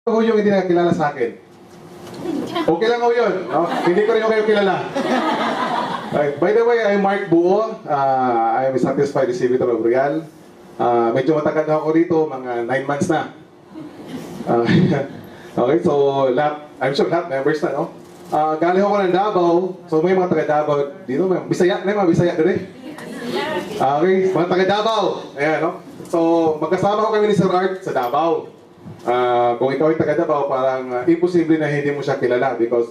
Ako yung hindi nakakilala sa akin. Okay lang ako yun. No? Hindi ko rin kayo kilala. By the way, I'm Mark Buo. I'm a satisfied distributor of Real. Medyo matagal na ako dito, mga 9 months na. Okay, so I'm sure lahat members na, no? Galing ako ng Davao. So may mga taga Davao dito. May Bisaya, may mga Bisaya doon eh. Okay, mga taga Davao. Ayan, no? So magkasama ko kami ni Sir Art sa Davao. Kung ikaw ay taga Davao, parang imposible na hindi mo siya kilala because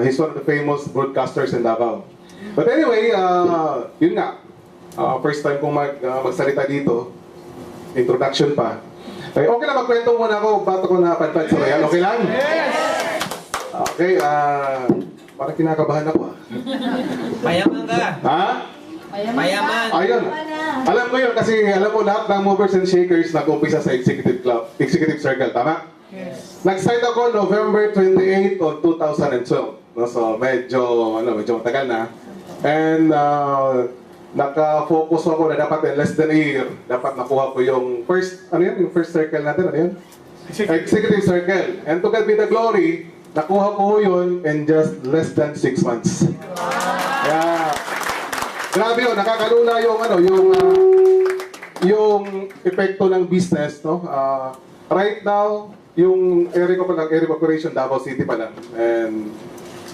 he's one of the famous broadcasters in Davao. But anyway, yun nga. First time kong magsalita dito. Introduction pa. Okay lang, magkwento muna ako ba't ako napadpad sa Real. Okay lang? Yes! Okay, parang kinakabahan ako. Mayaman ka. Ha? Mayaman. Ayun. Alam ko yun kasi alam mo lahat ng movers and shakers nag-umpisa sa executive club, executive circle, tama? Yes. Nag-start ako November 28 of 2012. No, so medyo matagal na. And naka-focus ako na dapat in less than a year, dapat nakuha ko yung first, yung first circle natin, ano yun? Executive circle. And to God be the glory, nakuha ko yun in just less than 6 months. Yeah. Grabe yun, nakakalula yung yung epekto ng business, no? Right now, yung area ko pa lang, area of operation, Davao City pa lang. And,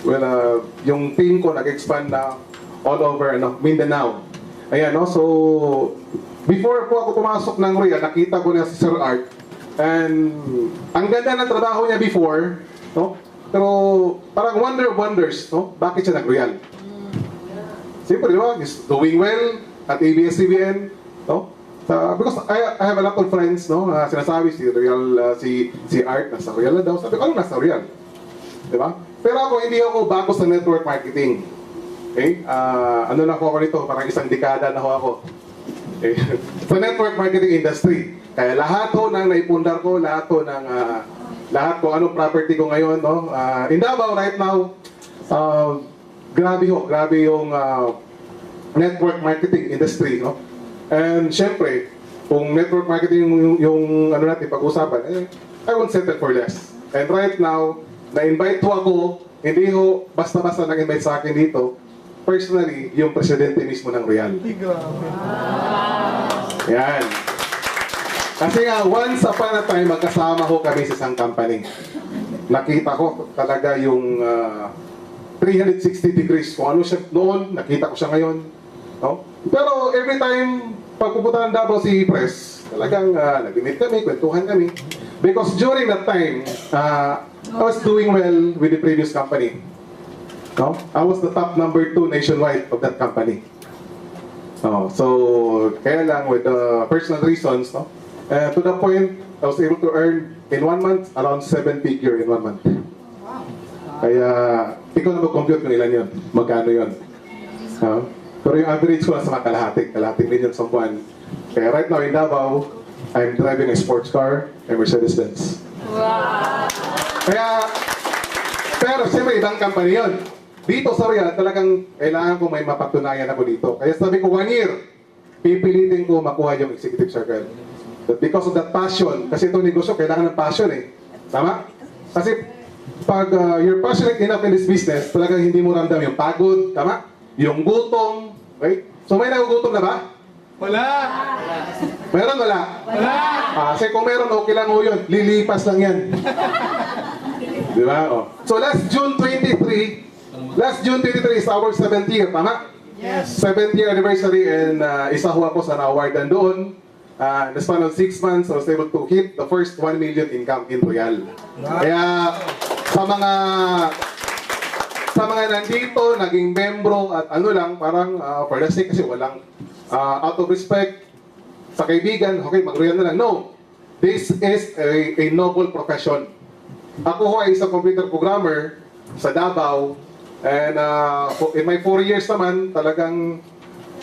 well, yung team ko nag-expand na all over, Mindanao. Ayan, no? So, before po ako pumasok ng Real, nakita ko na si Sir Art. And, ang ganda ng trabaho niya before, no? Pero, parang wonder of wonders, no? Bakit siya nag-Real? Siyempre, di ba? He's doing well at ABS-CBN, no? Because I have a lot of friends, no? Sinasabi si Real, si Art nasa Real na daw. Sabi ko, ano nasa Real? Di ba? Pero ako, hindi ako bago sa network marketing. Okay? Ano na ako nito? Parang isang dekada na ako. Okay? Sa network marketing industry. Kaya lahat ho ng naipundar ko, lahat ho ng lahat ko anong property ko ngayon, no? In Davao right now, grabe yung network marketing industry, no? And syempre, kung network marketing yung ano natin pag-usapan, I won't settle for less. And right now, na-invite ho ako, hindi ho basta-basta nag-invite sa akin dito, personally, yung presidente mismo ng Real. Yan. Kasi nga, once upon a time, magkasama ho kami sa isang company. Nakita ko talaga yung 360 degrees. Kung ano siya noon, nakita ko siya ngayon. No? Pero every time, pag pupunta ng Davao si Press, talagang nag-meet kami, kwentuhan kami. Because during that time, I was doing well with the previous company. No? I was the top number 2 nationwide of that company. So, kaya lang with personal reasons, no? To the point, I was able to earn in 1 month, around 7 figure in 1 month. Kaya, ikaw na mag-compute kung ilan yun, magkano yun. Pero yung average ko nasa mga kalahating million sa buwan. Kaya right now in Davao, I'm driving a sports car, a Mercedes-Benz. Wow! Kaya, pero siyempre ibang company yun. Dito sa Real, talagang kailangan ko may mapatunayan ako dito. Kaya sabi ko, 1 year, pipilitin ko makuha yung executive circle. But because of that passion, kasi itong negosyo, kailangan ng passion eh. Tama? Kasi pag you're passionate enough in this business, talagang hindi mo ramdam yung pagod, tama? Yung gutom, right? So may nagugutom na ba? Wala. Meron wala? Wala. Kasi kung meron, okay lang ho yun. Lilipas lang yan. Di ba? Oh. So last June 23 is our 7th year, tama? Yes. 7th year anniversary and isa ho ako sa na-awardan doon. In the span of 6 months, I was able to hit the first 1 million income in Real. Kaya sa mga nandito, naging membro at ano lang, parang for the sake kasi walang out of respect sa kaibigan, okay, mag-Real na lang. No, this is a noble profession. Ako ho ay isang computer programmer sa Davao and in my 4 years naman, talagang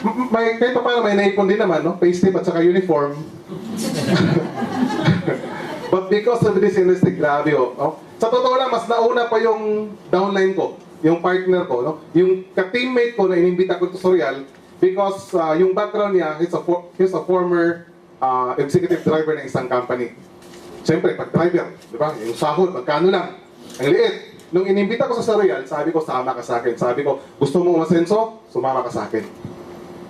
kahit pa paano may naipon din naman, no? Payslip at saka uniform. But because of this industry, grabe oh. No? Sa totoo lang, mas nauna pa yung downline ko, yung partner ko, no? Yung ka-teammate ko na inimbita ko to sa Real because yung background niya, he's a former executive driver ng isang company. Siyempre, pag driver, di ba? Yung sahod, magkano lang. Ang liit. Nung inimbita ko sa Royal, sabi ko, sama ka sa akin. Sabi ko, gusto mo umasenso? Sumama ka sa akin.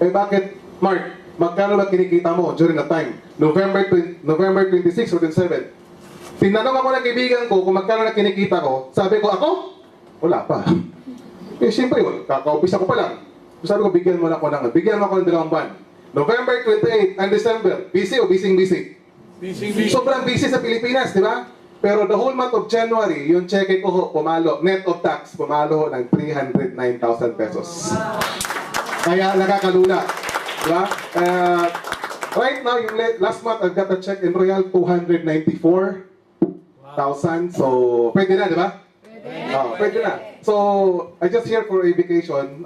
Eh bakit, Mark, magkano lang kinikita mo during that time? November 26 or 27. Tinanong ako ng kaibigan ko kung magkano lang kinikita ko. Sabi ko, ako? Wala pa. Eh, siyempre, kaka-umpisa ko pa lang. Sabi ko, bigyan mo na ako ng 2 buwan. November 28 and December, busy o busy? Sobrang busy sa Pilipinas, di ba? Pero the whole month of January, yung cheque ko ho, pumalo, net of tax, pumalo ho ng 309,000 pesos. Kaya nakakalula. Di ba? Right now, yung last month, I've got a check in Royal, 294,000. So, pwede na, di ba? Pwede na. So, I just here for a vacation.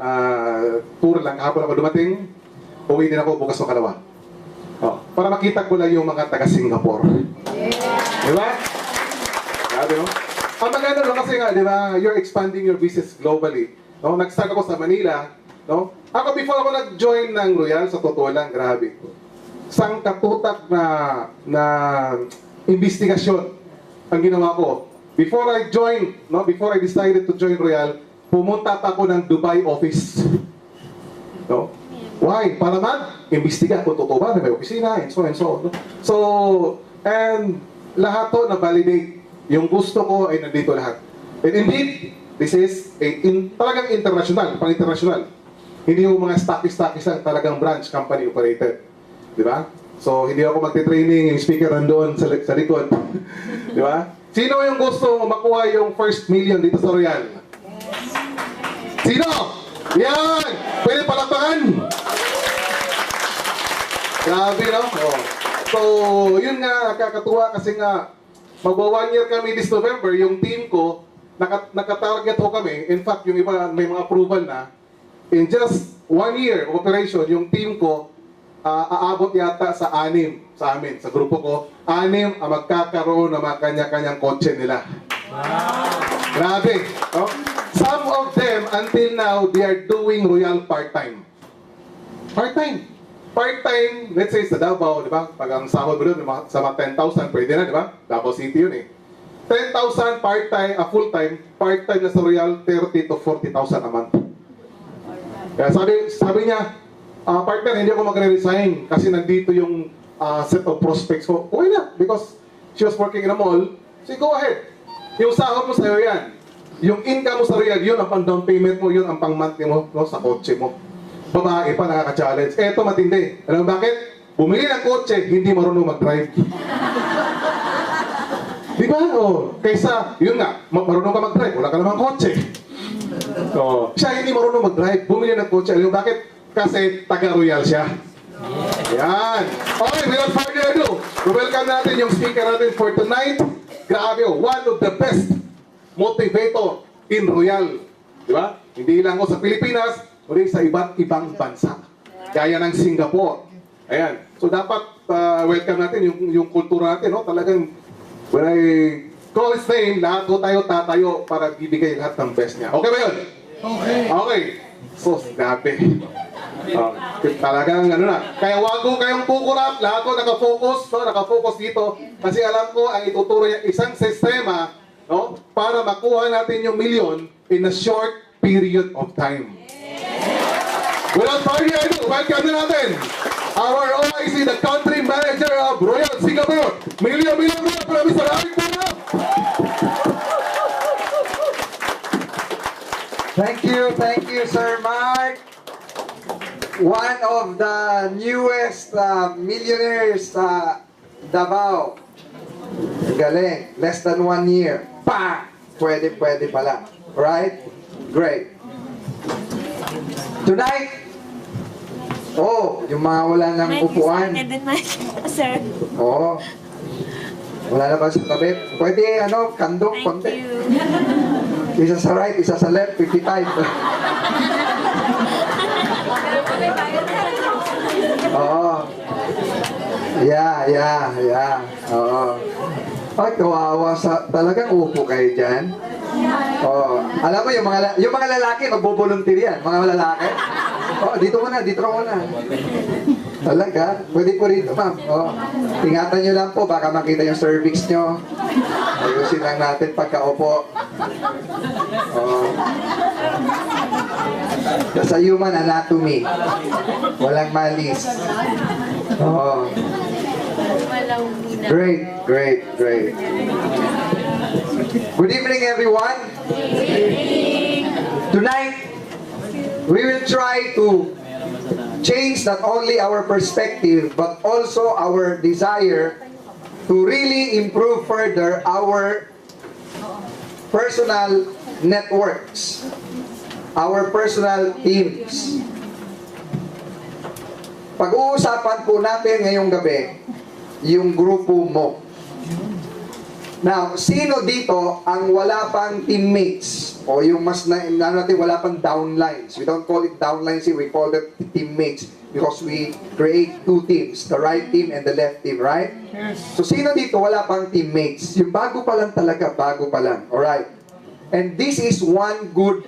Tour lang. Hapon ako dumating. Uwi din ako bukas makalawa. Para makita ko lang yung mga taga-Singapore. Di ba? Sabi mo? Ang maganda lang kasi nga, di ba, you're expanding your business globally. No? Nag-start ako sa Manila. No? Ako before ako nag-join ng Royal, sa totoo lang, grabe. Isang katutak na investigasyon ang ginawa ko. Before I joined, no, before I decided to join Royal, pumunta pa ako ng Dubai office. No? Why? Para mag-imbestiga kung totoo ba na may opisina, and so and so. So, and lahat to na-validate. Yung gusto ko ay nandito lahat. And indeed, this is talagang international, pang-international. Hindi yung mga stocky-stocky lang, talagang branch company operated. Di ba? So, hindi ako magte-training, yung speaker nandoon sa likod. Di ba? Sino yung gusto makuha yung first million dito sa Royal? Sino? Yan! Pwede palakpakan! Grabe, no? So, yun nga, nakakatuwa kasi nga, magwa 1 year kami this November, yung team ko, nakatarget ko kami. In fact, yung iba may mga approval na. In just 1 year operation, yung team ko, aabot yata sa 6 sa amin, sa grupo ko. 6 ang magkakaroon ng mga kanya-kanyang kotse nila. Wow. Grabe. No? Some of them, until now, they are doing Royal part-time. Part-time. Part-time, let's say sa Davao, di ba? Pag ang sahod mo doon, sa mga 10,000, pwede na, di ba? Davao City yun eh. 10,000 part-time, full-time, part-time na sa Royal, 30 to 40,000 a month. Kaya sabi niya, partner, hindi ako magre-resign kasi nandito yung set of prospects ko. Okay na, because she was working in a mall. So go ahead. Yung sahod mo sa'yo yan. Yung income mo sa Royal, yun ang pang-down payment mo, yun ang pang-monthly mo, no, sa kotse mo. Babae pa nakaka-challenge. Eto matindi. Alam mo bakit? Bumili ng kotse, hindi marunong mag-drive. Di ba? Kaysa, yun nga, marunong ka mag-drive, wala ka namang kotse. Siya hindi marunong mag-drive, bumili ng kotse. Alam mo bakit? Kasi taga-Royal siya. Yan. Okay, without further ado, welcome natin yung speaker natin for tonight. Grabe, one of the best motivator in Royal. Di ba? Hindi lang sa Pilipinas, kundi sa iba't ibang bansa. Gaya ng Singapore. Ayan. So dapat welcome natin yung kultura natin. No? Talagang, when I call his name, lahat ko tayo tatayo para bibigay lahat ng best niya. Okay ba yun? Okay. Okay. So, grabe. Talagang ano na. Kaya wag ko kayong kukurap. Lahat ko nakafocus. No? Nakafocus dito. Kasi alam ko ang ituturo niya isang sistema, no? Para makuha natin yung milyon in a short period of time. Without further ado, welcome na natin our OIC, the country manager of Royal Singapore, Milyo from Mr. Eric Puna. Thank you, Sir Mark. One of the newest millionaires sa Davao. Galing, less than 1 year. Pa! Pwede pala. Right? Great. Tonight, yung mga wala ng upuan. Sir. Wala na ba sa tabi? Pwede, kandong, Thank konti. you. Isa sa right, isa sa left, 55. Yeah. Ay, kawawa talagang upo kayo dyan. Alam mo, yung mga lalaki, magbo-volunteer yan. Mga lalaki. Dito ka muna. Talaga? Pwede po rito, ma'am. Oh. Ingatan nyo lang po, baka makita yung cervix nyo. Ayusin lang natin pagkaupo. Oh. Sa human anatomy, walang malis. Oh. Great, great, great. Good evening, everyone. Tonight, we will try to change not only our perspective but also our desire to really improve further our personal networks, our personal teams. Pag-uusapan po natin ngayong gabi yung grupo mo. Now, sino dito ang wala pang teammates? O yung mas natin wala pang downlines. We don't call it downlines here, we call them teammates because we create two teams, the right team and the left team, right? Yes. So, sino dito wala pang teammates? Yung bago pa lang talaga, bago pa lang. Alright? And this is one good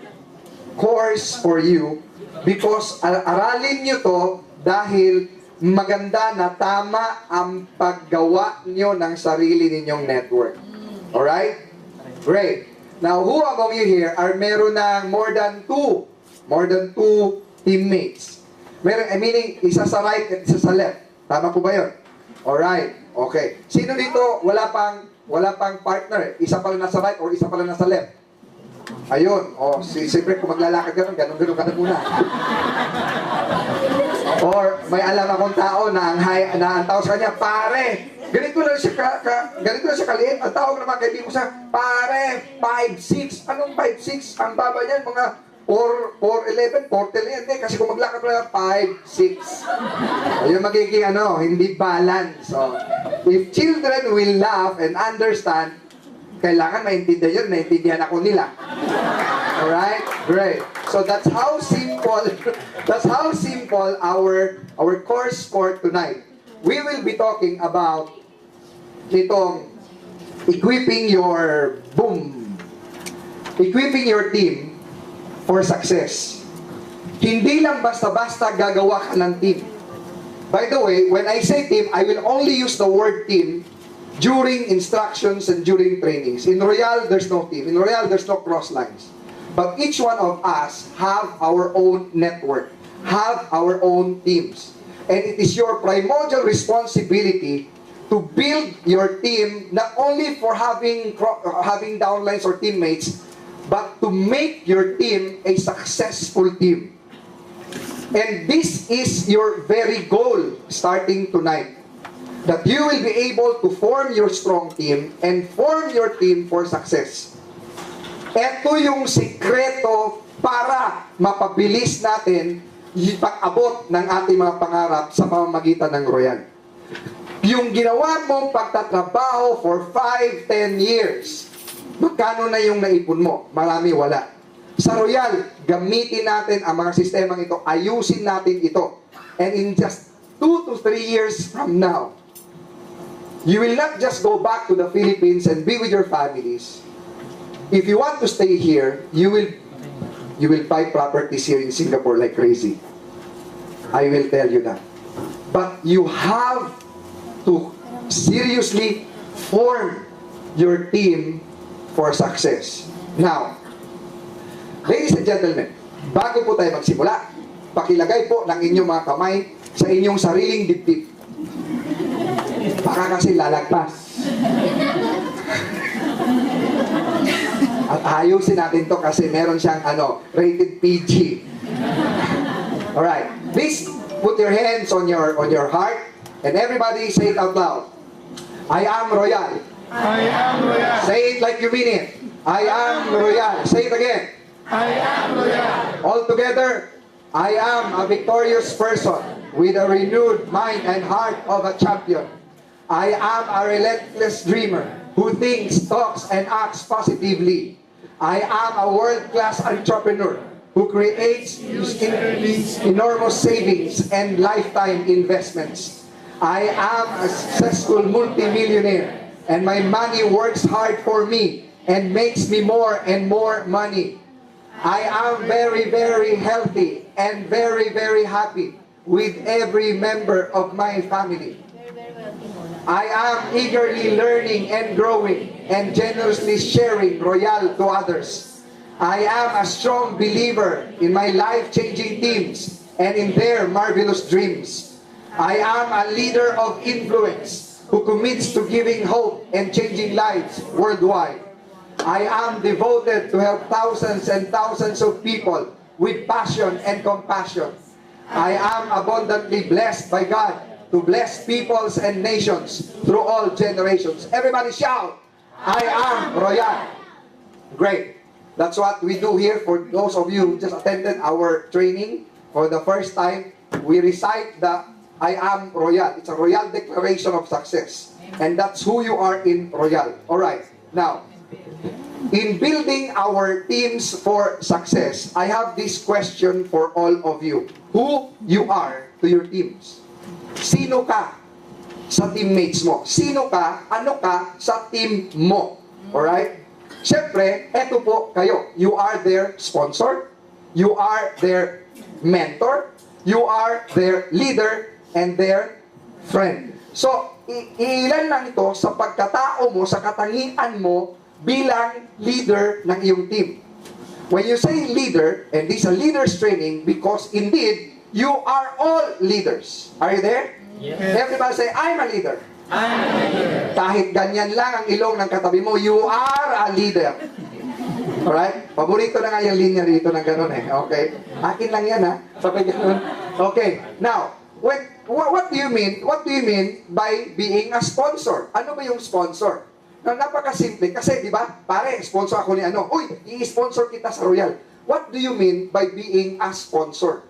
course for you because aralin nyo to dahil maganda na tama ang paggawa nyo ng sarili ninyong network. Alright? Great. Now, who among you here are meron ng more than two teammates? Meaning, isa sa right at isa sa left. Tama po ba yun? Alright. Okay. Sino dito wala pang partner? Isa pala nasa right or isa pala nasa left? Ayun. O, siyempre kung maglalakad ka nun, ganun ka na muna. Or may alam akong tao na ang tao sa kanya, pare, ganito lang siya kaliit. Ang tawag naman kaibigan ko sa, pare, 5'6". Anong 5'6"? Ang baba niyan, mga 4'11", 4'10", hindi. Kasi kung maglakad mo lang, 5'6". Ayun magiging hindi balance. So, if children will laugh and understand, kailangan naintindihan ako nila. Alright? Great. So that's how simple our course for tonight. We will be talking about itong equipping your team for success. Hindi lang basta-basta gagawa ka ng team. By the way, when I say team, I will only use the word team during instructions and during trainings. In Royal, there's no team. In Royal, there's no cross lines. But each one of us have our own network, have our own teams. And it is your primordial responsibility to build your team not only for having downlines or teammates, but to make your team a successful team. And this is your very goal starting tonight. That you will be able to form your strong team and form your team for success. Ito yung sikreto para mapabilis natin yung pag-abot ng ating mga pangarap sa pamamagitan ng Royal. Yung ginawa mong pagtatrabaho for 5-10 years, magkano na yung naipon mo? Marami wala. Sa Royal, gamitin natin ang mga sistemang ito, ayusin natin ito. And in just 2 to 3 years from now, you will not just go back to the Philippines and be with your families. If you want to stay here, you will buy properties here in Singapore like crazy. I will tell you that. But you have to seriously form your team for success. Now, ladies and gentlemen, bago po tayo magsimula, pakilagay po ng inyong mga kamay sa inyong sariling dibdib. Baka kasi lalagpas. At ayusin natin to kasi meron siyang rated PG. Alright. Please put your hands on your heart and everybody say it out loud. I am Royal. I am Royal. Say it like you mean it. I am Royal. Say it again. I am Royal. All together, I am a victorious person with a renewed mind and heart of a champion. I am a relentless dreamer who thinks, talks, and acts positively. I am a world-class entrepreneur who creates enormous savings and lifetime investments. I am a successful multimillionaire, and my money works hard for me and makes me more and more money. I am very, very healthy and very, very happy with every member of my family. I am eagerly learning and growing and generously sharing Royal to others. I am a strong believer in my life-changing teams and in their marvelous dreams. I am a leader of influence who commits to giving hope and changing lives worldwide. I am devoted to help thousands and thousands of people with passion and compassion. I am abundantly blessed by God to bless peoples and nations through all generations. Everybody shout, I am Royal. Great. That's what we do here. For those of you who just attended our training for the first time, we recite the I am Royal. It's a Royal declaration of success. And that's who you are in Royal. Alright. Now, in building our teams for success, I have this question for all of you. Who you are to your teams? Sino ka sa teammates mo? Sino ka, ano ka sa team mo? Alright? Siyempre, eto po kayo. You are their sponsor. You are their mentor. You are their leader and their friend. So, ilan lang ito sa pagkatao mo, sa katangian mo bilang leader ng iyong team. When you say leader, and this is a leader's training because indeed, you are all leaders. Are you there? Yes. Everybody say, I'm a leader. I'm a leader. Kahit ganyan lang ang ilong ng katabi mo, you are a leader. Alright? Paborito na nga yung linya rito ng gano'n eh. Okay? Akin lang yan ha. Sabay gano'n. Okay. Now, what do you mean? What do you mean by being a sponsor? Ano ba yung sponsor? Now, napakasimple. Kasi, di ba, pare, sponsor ako ni ano. Uy, i-sponsor kita sa Royal. What do you mean by being a sponsor?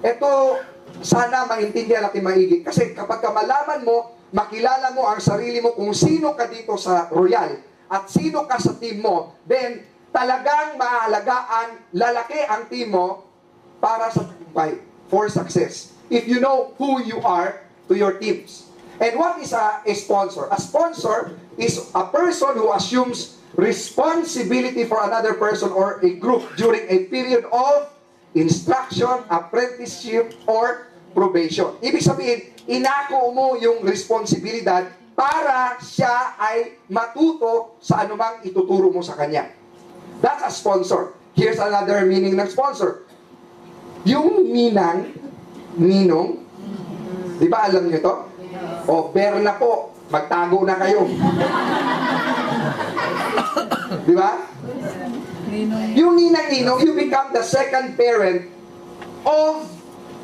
Ito, sana maintindihan natin maigi. Kasi kapag malaman mo, makilala mo ang sarili mo kung sino ka dito sa Royal at sino ka sa team mo, then talagang maalagaan, lalaki ang team mo para sa tagumpay, for success. If you know who you are to your teams. And what is a sponsor? A sponsor is a person who assumes responsibility for another person or a group during a period of instruction, apprenticeship, or probation. Ibig sabihin, inako mo yung responsibilidad para siya ay matuto sa anumang ituturo mo sa kanya. That's a sponsor. Here's another meaning ng sponsor. Yung ninong, di ba alam niyo to? O, Berna po, magtago na kayo. Di ba? Yung ninang-ninong, you become the second parent of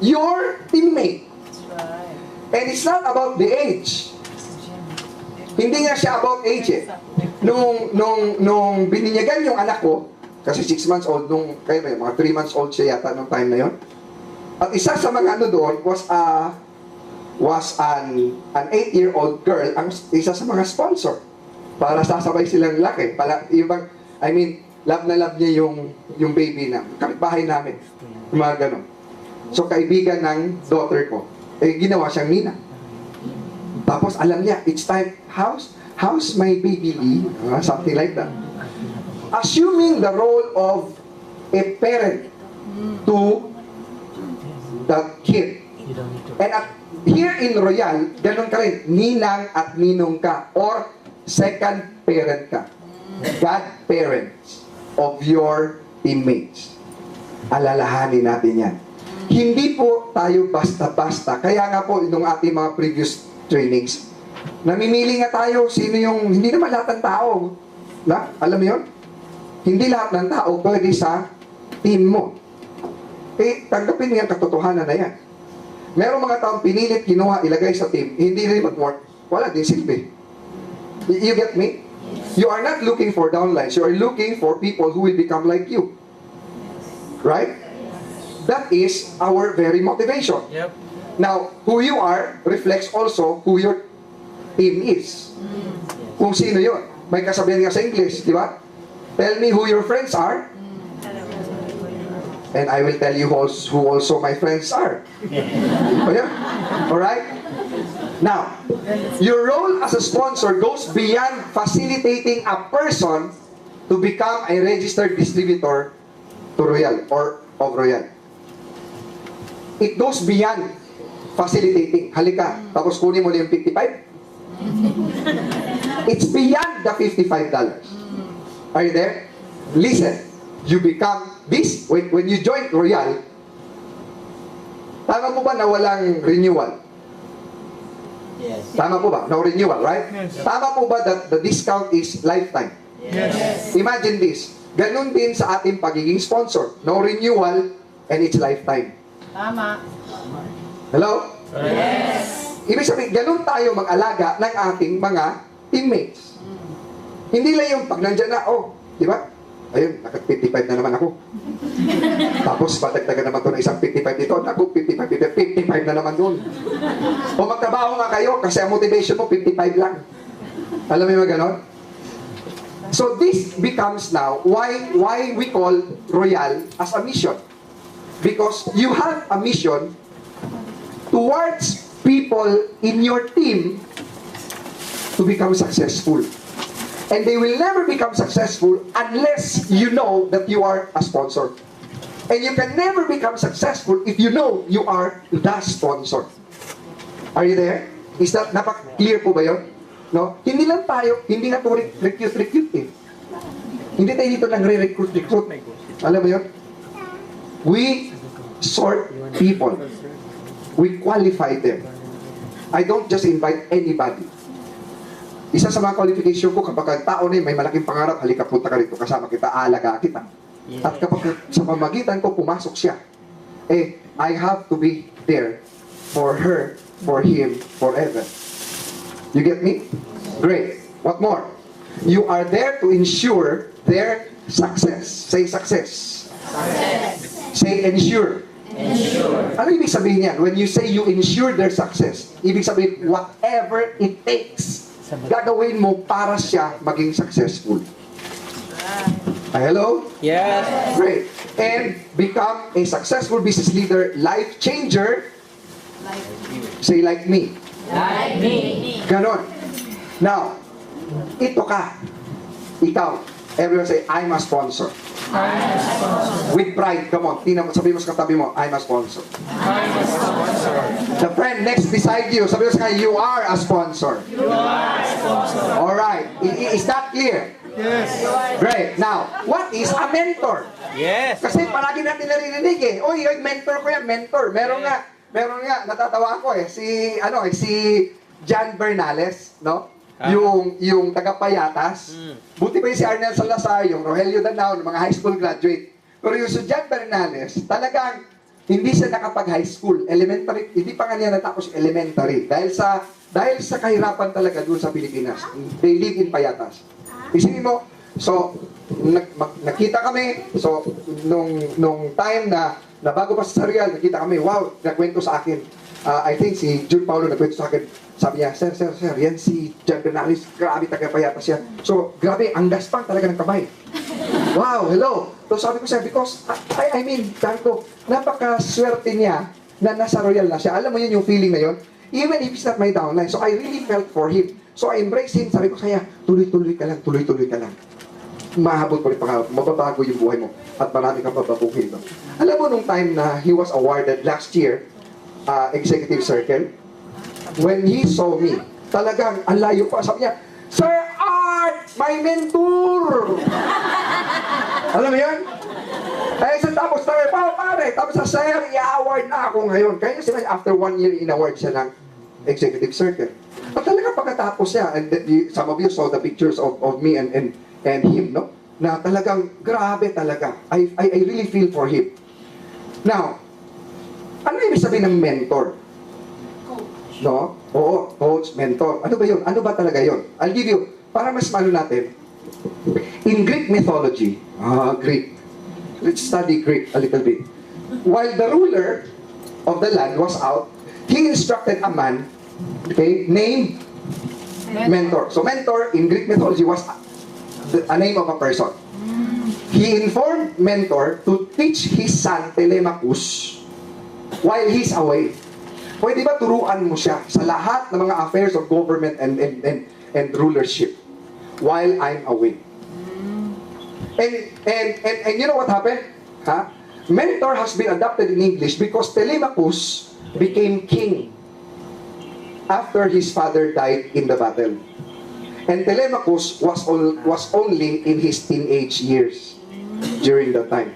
your teammate. And it's not about the age. Hindi nga siya about age eh. Nung bininyagan yung anak ko, kasi 6 months old, kaya mga 3 months old siya yata nung time na yon. At isa sa mga ano doon was an 8-year-old girl, ang isa sa mga sponsor. Para sasabay silang laki. Love na love niya yung baby na kapitbahay namin. Yung mga ganun. So, kaibigan ng daughter ko. Ginawa siyang nina. Tapos, alam niya, it's time, how's my baby Lee? Something like that. Assuming the role of a parent to the kid. And here in Royal, ganun ka rin, ninang at ninong ka, or second parent ka. Godparents of your teammates. Alalahanin natin yan. Hindi po tayo basta-basta. Kaya nga po, nung ating mga previous trainings, namimili nga tayo sino yung, hindi naman lahat ng tao. Alam mo yun? Hindi lahat ng tao pwede sa team mo. Tanggapin nga katotohanan na yan. Merong mga taong pinilit, kinuha, ilagay sa team, hindi rin mag-work. Wala din silbi. You get me? You are not looking for downlines. You are looking for people who will become like you. Right? That is our very motivation. Yep. Now, who you are reflects also who your team is. Kung sino yun. May kasabihan nga sa English, di ba? Tell me who your friends are, and I will tell you who also my friends are. Okay? Alright? Now, your role as a sponsor goes beyond facilitating a person to become a registered distributor to Royal or of Royal. It goes beyond facilitating. Halika, tapos kunin mo na yung 55. It's beyond the $55. Are you there? Listen, you become this, when you join Royal, tama po ba na walang renewal? Yes. Tama po ba? No renewal, right? Yes. Tama po ba that the discount is lifetime? Yes. Imagine this. Ganun din sa ating pagiging sponsor. No renewal and it's lifetime. Tama. Hello? Yes. Ibig sabihin, ganun tayo mag-alaga ng ating mga teammates. Hindi lang yung pag nandyan na, oh, di ba? Ayun, naka-55 na naman ako. Tapos, patagdagan naman to ng isang 55 dito. Naku, 55 na naman doon. O magtrabaho nga kayo kasi ang motivation mo, 55 lang. Alam mo yung ganon? So, this becomes now why we call Royal as a mission. Because you have a mission towards people in your team to become successful. And they will never become successful unless you know that you are a sponsor. And you can never become successful if you know you are the sponsor. Are you there? Is that napak-clear po ba yun? No? Hindi lang tayo, hindi na po recruit eh. Hindi tayo dito lang recruit. Alam mo yun? We sort people. We qualify them. I don't just invite anybody. Isa sa mga qualification ko, kapag ang tao na may malaking pangarap, halika punta ka rito, kasama kita, alaga kita. At kapag sa pamagitan ko, pumasok siya, I have to be there for her, for him, forever. You get me? Great. What more? You are there to ensure their success. Say success. Say ensure. Ano ibig sabihin yan? When you say you ensure their success, ibig sabihin, whatever it takes, gagawin mo para siya maging successful. Hello? Yes. Great. And become a successful business leader, life changer. Say like me. Like me. Ganon. Now, ito ka. Ikaw. Everyone say, I'm a sponsor. With pride, come on. Sabi mo sa katabi mo, I'm a sponsor. The friend next beside you, sabi mo sa kanya, you are a sponsor. Alright. Is that clear? Yes. Great. Now, what is a mentor? Yes. Kasi palagi natin naririnig eh. Oy, mentor ko yan, mentor. Meron nga, natatawa ako eh. Si John Bernales, no? Yung taga-Payatas. Buti pa yung si Arnel Salazar, yung Rogelio Danao, mga high school graduate. Pero yung si John Bernales, talagang hindi siya nakapag-high school. Elementary, hindi pa nga niya natapos yung elementary. Dahil sa kahirapan talaga doon sa Pilipinas. They live in Payatas. Isipin mo, so, nakita kami, so, nung time na bago pa sa Real, nakita kami, wow, nagkwento sa akin. I think si Jude Paulo nagkwento sa akin, sabi niya, sir, yan si John Bernales, grabe taga-Payatas siya. So, grabe, ang gaspang talaga ng kamay. Wow, hello. So, sabi ko siya, because, I mean, sabi ko, napaka-swerte niya na nasa Royal na siya. Alam mo yun yung feeling na yun? Even if it's not my downline. So, I really felt for him. So, I embraced him. Sabi ko kaya, tuloy-tuloy ka lang, tuloy-tuloy ka lang. Mahabot mo rin pangarap, mababago yung buhay mo, at marami kang babaguhin. No? Alam mo, nung time na he was awarded last year, Executive Circle, when he saw me, talagang ang layo pa, sabi niya, Sir Art, my mentor! Alam mo yun? Tapos sabi, pare, tapos sa Sir, i-award na ako ngayon. Kaya sila, after 1 year, in-award siya ng Executive Circle. At talaga pagkatapos niya, and some of you saw the pictures of me and him, no? Na talagang, grabe talaga. I really feel for him. Now, ano ibig sabihin ng mentor? No? Oo, coach, mentor. Ano ba yun? Ano ba talaga yun? I'll give you, para mas malo natin, in Greek mythology, Greek. Let's study Greek a little bit. While the ruler of the land was out, he instructed a man, named mentor. So mentor in Greek mythology was a name of a person. He informed mentor to teach his son Telemachus while he's away. Pwede ba turuan mo siya sa lahat ng mga affairs of government and rulership while I'm away? And you know what happened? Mentor has been adopted in English because Telemachus became king after his father died in the battle. And Telemachus was only in his teenage years during that time.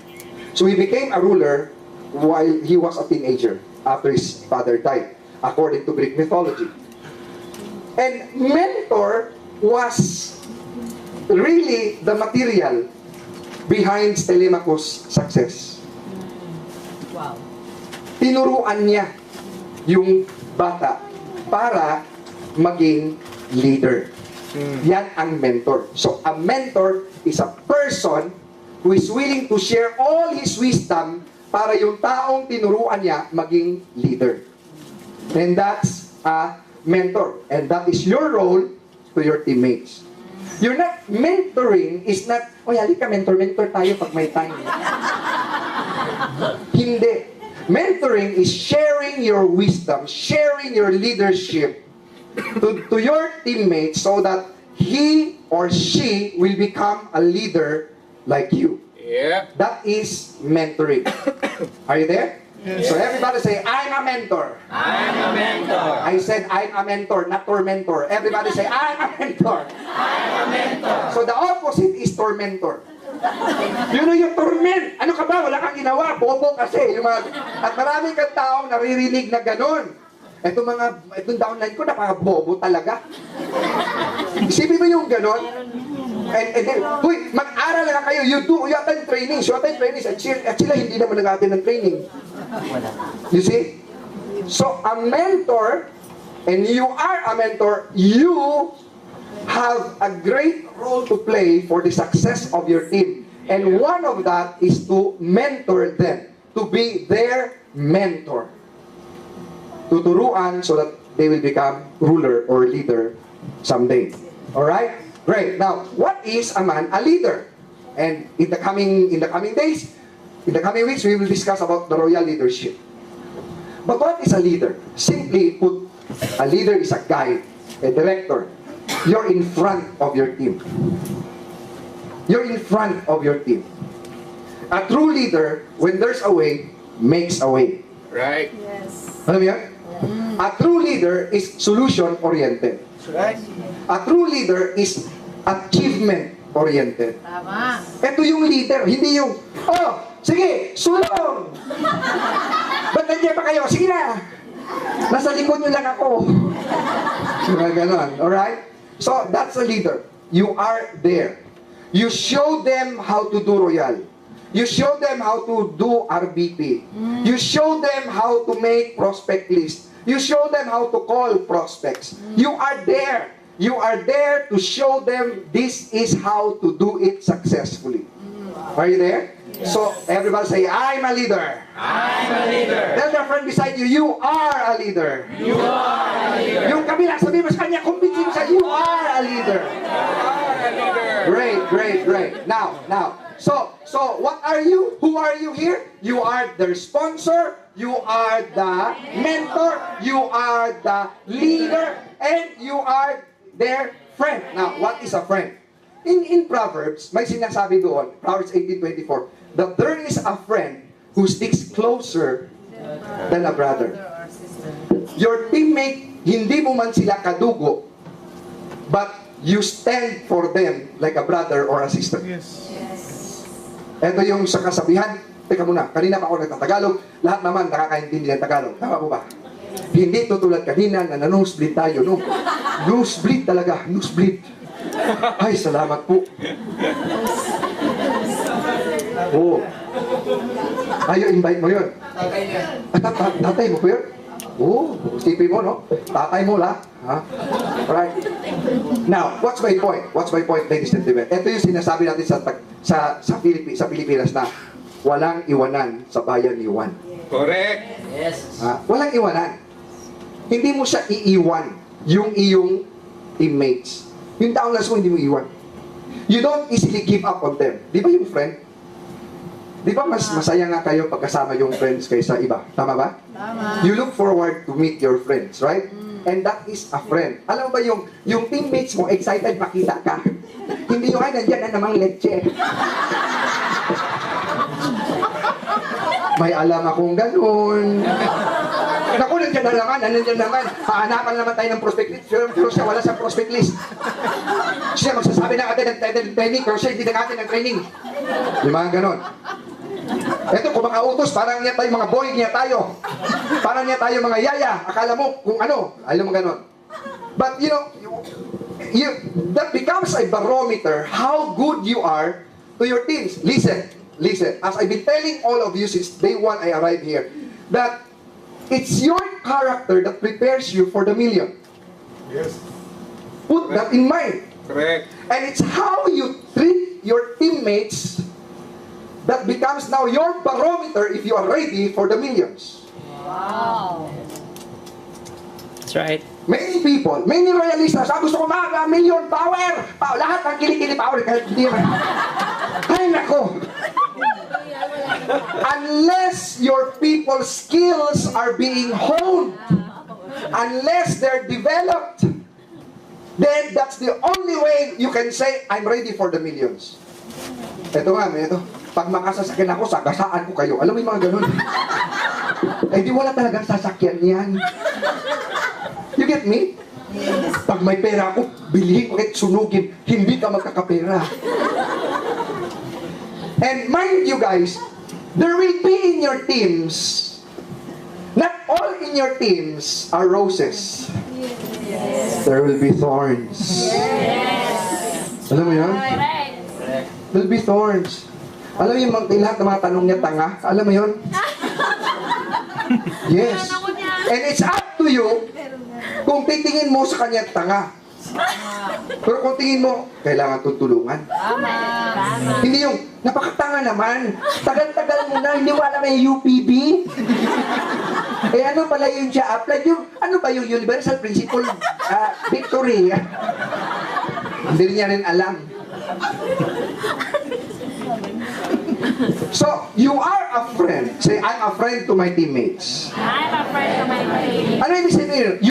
So he became a ruler while he was a teenager after his father died, according to Greek mythology. And mentor was really the material behind Telemachus' success. Wow. Tinuruan niya yung bata para maging leader. Yan ang mentor. So, a mentor is a person who is willing to share all his wisdom para yung taong tinuruan niya maging leader. And that's a mentor. And that is your role to your teammates. You're not, mentoring is not, oy, halika mentor tayo pag may time. Hindi. Mentoring is sharing your wisdom, sharing your leadership to your teammates so that he or she will become a leader like you. Yeah. That is mentoring. Are you there? So everybody say, I'm a mentor. I'm a mentor. I said, I'm a mentor, not tormentor. Everybody say, I'm a mentor. I'm a mentor. So the opposite is tormentor. You know yung torment. Ano ka ba? Wala kang ginawa. Bobo kasi. At maraming kang taong naririnig na ganon. Itong downline ko, napaka-bobo talaga. Isipin mo yung ganon. And then, huy, mag-aral lang kayo. You attend trainings. At sila hindi naman nag-attend ng training. You see? So, a mentor, and you are a mentor, you have a great role to play for the success of your team. And one of that is to mentor them, to be their mentor. Tuturuan so that they will become ruler or leader someday. Alright? Great. Now, what is a man a leader? And in the coming days, in the coming weeks, we will discuss about the royal leadership. But what is a leader? Simply put, a leader is a guide, a director. You're in front of your team. You're in front of your team. A true leader, when there's a way, makes a way. Right. Yes. Alam mo yan? A true leader is solution-oriented. Right. A true leader is achievement-oriented. Tama. Ito yung leader, hindi yung, oh, sige, sulong! Ba't nandiyan pa kayo? Sige na! Nasa likod nyo lang ako. Mga ganon, alright? So, that's a leader. You are there. You show them how to do royal. You show them how to do RBP. You show them how to make prospect list. You show them how to call prospects. You are there. You are there to show them this is how to do it successfully. Are you there? Yes. So, everybody say, I'm a leader. I'm a leader. Tell your friend beside you, you are a leader. You are a leader. Yung kabila, sabi mo sa kanya, kumbinsin mo sa, you are a leader. Great, great, great. Now, so what are you? Who are you here? You are their sponsor, you are the mentor, you are the leader, and you are their friend. Now, what is a friend? In Proverbs, may sinasabi doon, Proverbs 18:24, that there is a friend who sticks closer than a brother. Your teammate, hindi mo man sila kadugo, but you stand for them like a brother or a sister. Yes. Ito yung sa kasabihan. Teka muna, kanina pa ako nagtatagalog, lahat naman nakakaintindi ng Tagalog. Tama po ba? Hindi to tulad kanina na nosebleed tayo, no? Nosebleed talaga, nosebleed. Ay, salamat po. Oo. Ayaw, invite mo yun. Tatay mo po yun? Oo, isipin mo, no? Tatay mo lang. Ha? Alright. Now, what's my point? What's my point, ladies and gentlemen? Ito yung sinasabi natin sa Pilipinas na walang iwanan sa bayan ni Juan. Correct. Yes. Walang iwanan. Hindi mo siya iiwan yung iyong teammates. Yung taong last mo, hindi mo iwan. You don't easily give up on them. Di ba yung friend? Di ba mas masaya nga kayo pagkasama yung friends kaysa iba? Tama ba? Tama. You look forward to meet your friends, right? And that is a friend. Alam mo ba yung teammates mo, excited makita ka. Hindi yung, ay, nandiyan na namang leche. May alam akong ganun. Naku, nandiyan na naman. Hahanapan naman tayo ng prospect list. Pero siya, wala siyang prospect list. Siya magsasabi na atin ng training, pero siya hindi nag-atin ng training. Yung mga ganun. Ito, kung mga utos, parang niya tayo, mga boy niya tayo. Parang niya tayo mga yaya. Akala mo kung ano. Alam mo ganun. But you know, that becomes a barometer how good you are to your teams. Listen. As I've been telling all of you since day one I arrived here, that it's your character that prepares you for the million. Yes. Put that in mind. Correct. And it's how you treat your teammates that becomes now your barometer if you are ready for the millions. That's right. Many people, many royalistas, gusto ko million power. Lahat ng kilikili power, kahit hindi naman. Ay, nako. Unless your people's skills are being honed, unless they're developed, then that's the only way you can say, I'm ready for the millions. Ito nga, ito. Pag makasasakyan ako, sagasaan ko kayo. Alam mo yung mga ganun? Eh di wala talagang sasakyan yan. You get me? Pag may pera ako, bilhin ko kahit sunugin. Hindi ka magkakapera. And mind you guys, there will be in your teams, not all in your teams are roses. There will be thorns. Alam mo yun? There will be thorns. Alam mo yung lahat ng mga tanong niya tanga? Alam mo yun? Yes. And it's up to you kung titingin mo sa kanya tanga. Pero kung tingin mo, kailangan tutulungan. Hindi yung, napakatanga naman. Tagal-tagal mo na, hindi mo alam yung UPB. Eh ano pala yung siya applied? Yung, ano ba yung Universal Principle Victory? Hindi niya rin alam. So, you are a friend. Say, I'm a friend to my teammates. I'm a friend of my team. Ano ibig sabihin?